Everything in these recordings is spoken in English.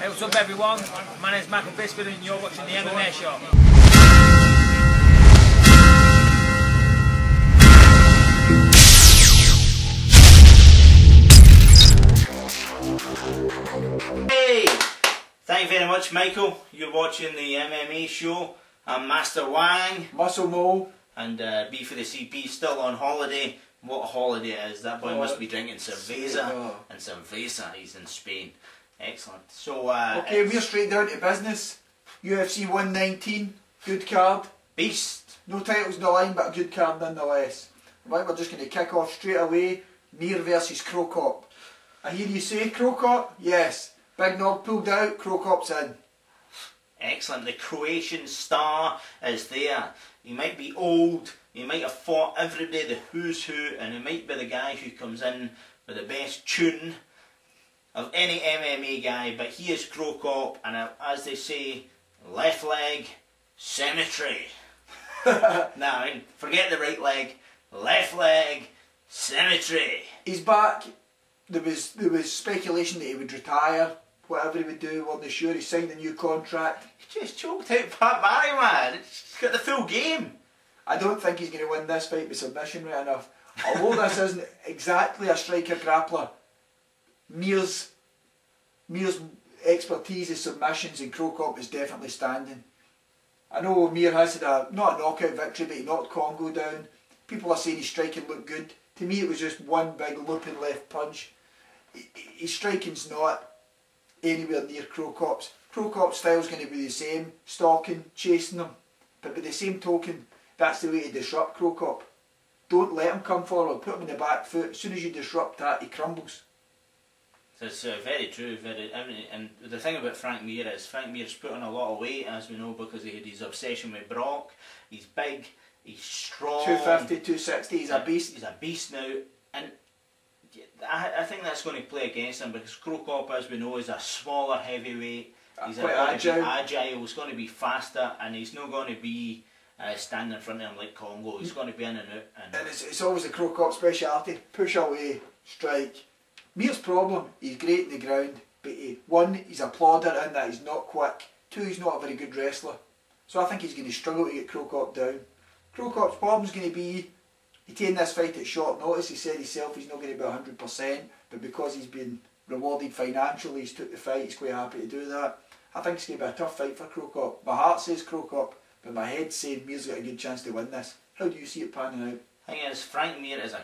Hey, what's up everyone? My name's Michael Biscuit and you're watching the MMA Show. Hey! Thank you very much, Michael. You're watching the MMA Show. I'm Master Wang. Muscle Mo. And B for the CP still on holiday. What a holiday it is. That boy must be drinking cerveza and cerveza. He's in Spain. Excellent. So, okay, we're straight down to business. UFC 119, good card. Beast. No titles in the line, but a good card nonetheless. Right, we're just going to kick off straight away. Mir versus Cro Cop. I hear you say Cro Cop? Yes. Big Nog pulled out, Cro Cop's in. Excellent. The Croatian star is there. He might be old, he might have fought every day the who's who, and he might be the guy who comes in with the best tune of any MMA guy, but he is Cro Cop, and as they say, left leg, cemetery. Now, I mean, forget the right leg, left leg, cemetery. He's back. There was speculation that he would retire, whatever he would do, wasn't sure. He signed a new contract. He just choked out Pat Barry, man. He's got the full game. I don't think he's going to win this fight with submission right enough. Although this isn't exactly a striker grappler, Mir's expertise is submissions and Cro Cop is definitely standing. I know Mir has had not a knockout victory, but he knocked Congo down. People are saying his striking looked good. To me it was just one big looping left punch. His striking's not anywhere near Cro Cop's. Cro Cop's style's going to be the same, stalking, chasing them. But by the same token, that's the way to disrupt Cro Cop. Don't let him come forward, put him in the back foot. As soon as you disrupt that, he crumbles. It's very true. And the thing about Frank Mir is Frank Mir's put on a lot of weight, as we know, because he had his obsession with Brock. He's big, he's strong. 250, 260, he's a beast. He's a beast now. And I think that's going to play against him, because Cro Cop, as we know, is a smaller heavyweight. He's agile, he's going to be faster, and he's not going to be standing in front of him like Congo. He's going to be in and out. And it's always a Cro Cop speciality, push away, strike. Mir's problem, he's great in the ground, but one, he's a plodder in that he's not quick. Two, he's not a very good wrestler. So I think he's going to struggle to get Cro Cop down. Cro Cop's problem's going to be, he taken this fight at short notice. He said himself he's not going to be 100%, but because he's been rewarded financially, he's took the fight, he's quite happy to do that. I think it's going to be a tough fight for Cro Cop. My heart says Cro Cop, but my head's saying Mir's got a good chance to win this. How do you see it panning out? The thing is, Frank Mir is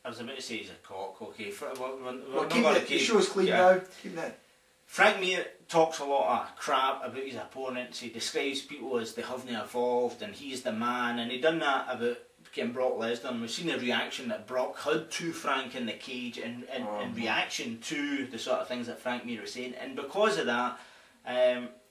I was about to say he's a cock, okay. The show's clean now. Keep it. Frank Mir talks a lot of crap about his opponents. He describes people as they haven't evolved and he's the man, and he done that about getting Brock Lesnar, and we've seen the reaction that Brock had to Frank in the cage in reaction to the sort of things that Frank Mir was saying, and because of that,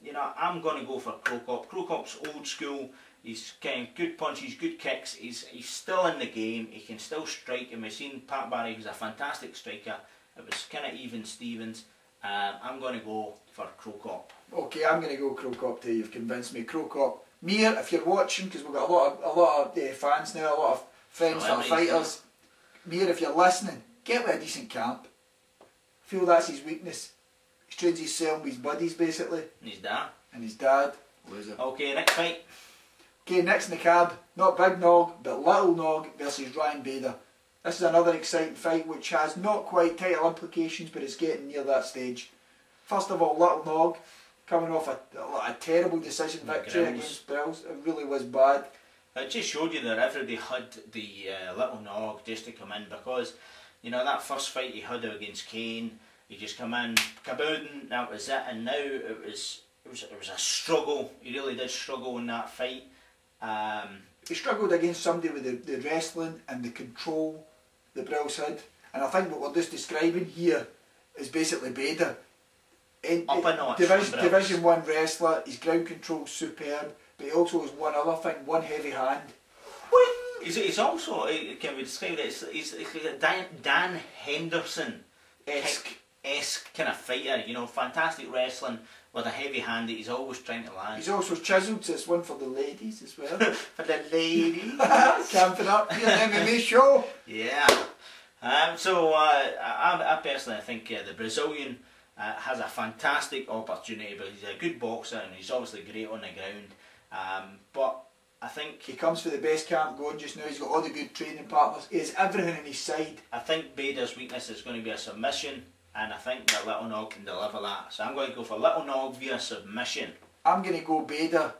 you know, I'm going to go for Cro Cop. Cro Cop's old school. He's kind of good punches, good kicks. He's still in the game. He can still strike. And we've seen Pat Barry, who's a fantastic striker. It was kind of even Stevens. I'm going to go for Cro Cop. Okay, I'm going to go Cro Cop too. You've convinced me. Cro Cop. Mir, if you're watching, because we've got a lot of fans now, a lot of friends that are fighters. Mir, if you're listening, get with a decent camp. Feel that's his weakness. He trains himself with his buddies basically. And his dad. And his dad. Loser. Okay, next fight. Okay, next in the card, not Big Nog, but Little Nog versus Ryan Bader. This is another exciting fight which has not quite title implications, but it's getting near that stage. First of all, Little Nog, coming off a terrible decision victory against Bills. It really was bad. It just showed you that everybody had the Little Nog just to come in, because, you know, that first fight he had against Kane, he just come in, kaboom, that was it, and now it was a struggle. He really did struggle in that fight. He struggled against somebody with the wrestling and the control that Brill's had, and I think what we're just describing here is basically Bader. Up a notch. Division 1 wrestler, his ground control's superb, but he also has one other thing, one heavy hand. He's also, can we describe it, he's like a Dan Henderson-esque kind of fighter, you know, fantastic wrestling with a heavy hand that he's always trying to land. He's also chiselled, so it's one for the ladies as well. For the ladies. Camping up here on the MMA show. Yeah. I personally think the Brazilian has a fantastic opportunity, but he's a good boxer and he's obviously great on the ground. But I think he comes for the best camp going just now. He's got all the good training partners. He has everything on his side. I think Bader's weakness is going to be a submission, and I think that Little Nog can deliver that. So I'm going to go for Little Nog via submission. I'm going to go Bader,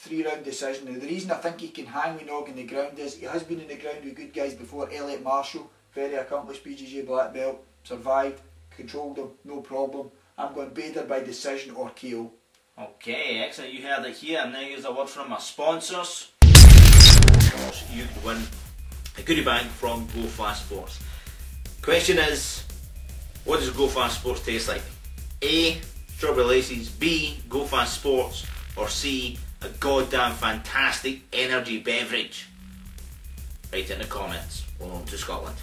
3-round decision. Now the reason I think he can hang with Nog on the ground is he has been on the ground with good guys before. Elliot Marshall, very accomplished BJJ black belt, survived, controlled him, no problem. I'm going Bader by decision or KO. Okay, excellent. You heard it here. Now here's a word from our sponsors. Of course, you could win a goodie bag from Go Fast Sports. Question is, what does Go Fast Sports taste like? A, strawberry laces, B, Go Fast Sports, or C, a goddamn fantastic energy beverage? Write in the comments. We're on to Scotland.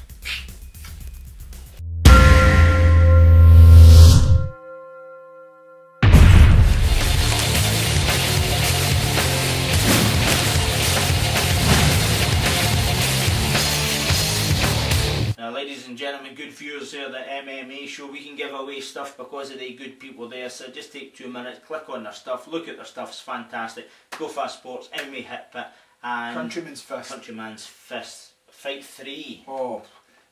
Ladies and gentlemen, good viewers there, the MMA show. We can give away stuff because of the good people there, so just take 2 minutes, click on their stuff, look at their stuff, it's fantastic. Go Fast Sports, MMA Hit Pit, and Countryman's Fist. Countryman's Fist. Fight 3. Oh,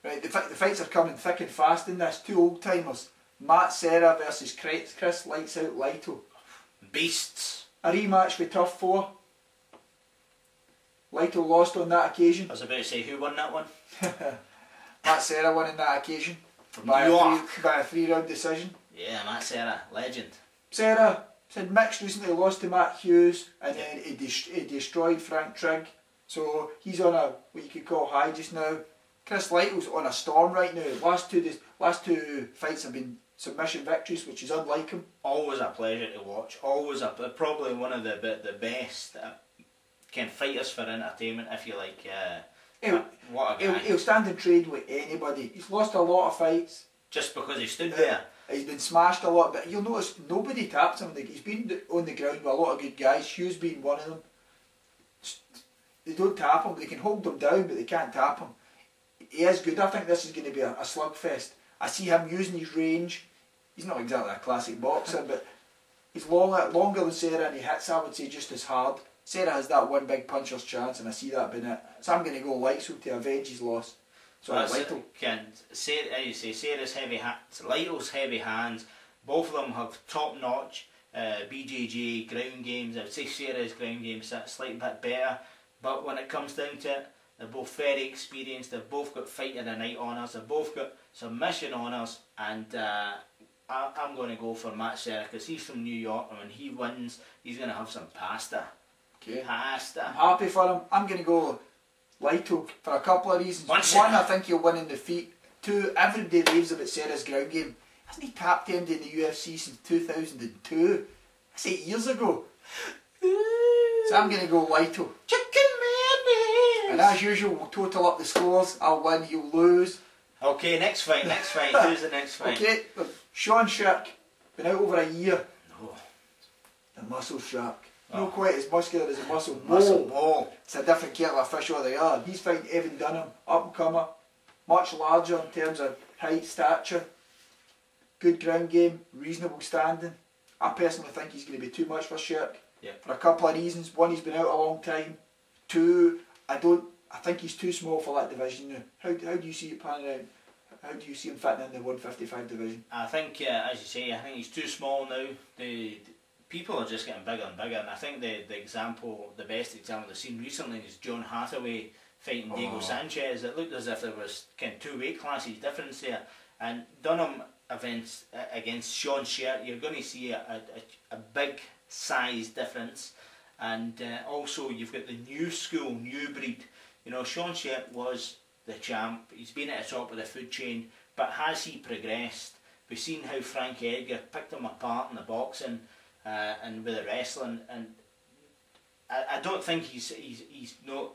right, the fights are coming thick and fast in this. 2 old timers. Matt Serra versus Chris Lights Out Lito. Beasts. A rematch with Tough 4. Lito lost on that occasion. I was about to say, who won that one? Matt Serra won on that occasion From by New York. by a 3-round decision. Yeah, Matt Serra, legend. Serra said Mix recently lost to Matt Hughes, and then he destroyed Frank Trigg. So he's on a what you could call high just now. Chris Lytle's on a storm right now. Last two fights have been submission victories, which is unlike him. Always a pleasure to watch. Always probably one of the best fighters for entertainment, if you like. What a guy. He'll stand and trade with anybody. He's lost a lot of fights. Just because he stood there. He's been smashed a lot, but you'll notice nobody taps him. He's been on the ground with a lot of good guys, Hughes being one of them. They don't tap him, they can hold him down, but they can't tap him. He is good. I think this is going to be a slugfest. I see him using his range. He's not exactly a classic boxer, but he's longer than Serra, and he hits, I would say, just as hard. Serra has that one big puncher's chance, and I see that being it. So I'm going to go Lytle to avenge his loss. So Lytle. As you say, Serra's heavy hands, Lytle's heavy hands. Both of them have top-notch BJJ ground games. I would say Serra's ground game's a slightly bit better, but when it comes down to it, they're both very experienced. They've both got fight of the night honours. They've both got submission honours, and I'm going to go for Matt Serra because he's from New York, and when he wins, he's going to have some pasta. Okay. Pasta. I'm happy for him. I'm going to go Lytle for a couple of reasons. One, I think he'll win in the feet. 2, everybody raves about Serra's ground game. Hasn't he tapped him in the UFC since 2002? That's 8 years ago. So I'm going to go Lytle. Chicken mayonnaise. And as usual, we'll total up the scores. I'll win, he'll lose. Okay, next fight. Who's the next fight? Okay, Sean Shark. Been out over a year. No. The Muscle Shark. Oh. Not quite as muscular as a Muscle Mole. It's a different kettle of fish altogether. He's fighting Evan Dunham, up and comer, much larger in terms of height, stature, good ground game, reasonable standing. I personally think he's going to be too much for Shirk. Yep. For a couple of reasons. One, he's been out a long time. 2, I think he's too small for that division now. How do you see it panning out? How do you see him fitting in the 155 division? I think, as you say, I think he's too small now. The people are just getting bigger and bigger, and I think the best example they've seen recently is John Hathaway fighting Diego Sanchez. It looked as if there was 2 weight classes difference there, and Dunham events against Sean Sherk, you're going to see a big size difference, and also you've got the new school, new breed. You know, Sean Sherk was the champ, he's been at the top of the food chain, but has he progressed? We've seen how Frank Edgar picked him apart in the boxing and with the wrestling, and I don't think he's not.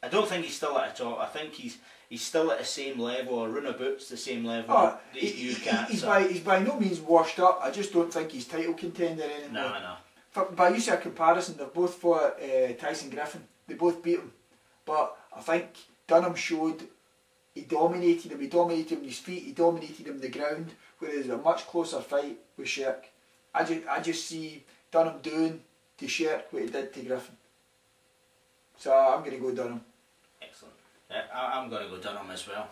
I don't think he's still at the top. I think he's still at the same level, or run about the same level. Oh, He's by no means washed up. I just don't think he's title contender anymore. No. By use of comparison, they've both fought Tyson Griffin. They both beat him, but I think Dunham showed he dominated him. He dominated him on his feet. He dominated him on the ground. whereas a much closer fight with Sherk. I just see Dunham doing to Sherk what he did to Griffin. So I'm going to go Dunham. Excellent. Yeah, I'm going to go Dunham as well.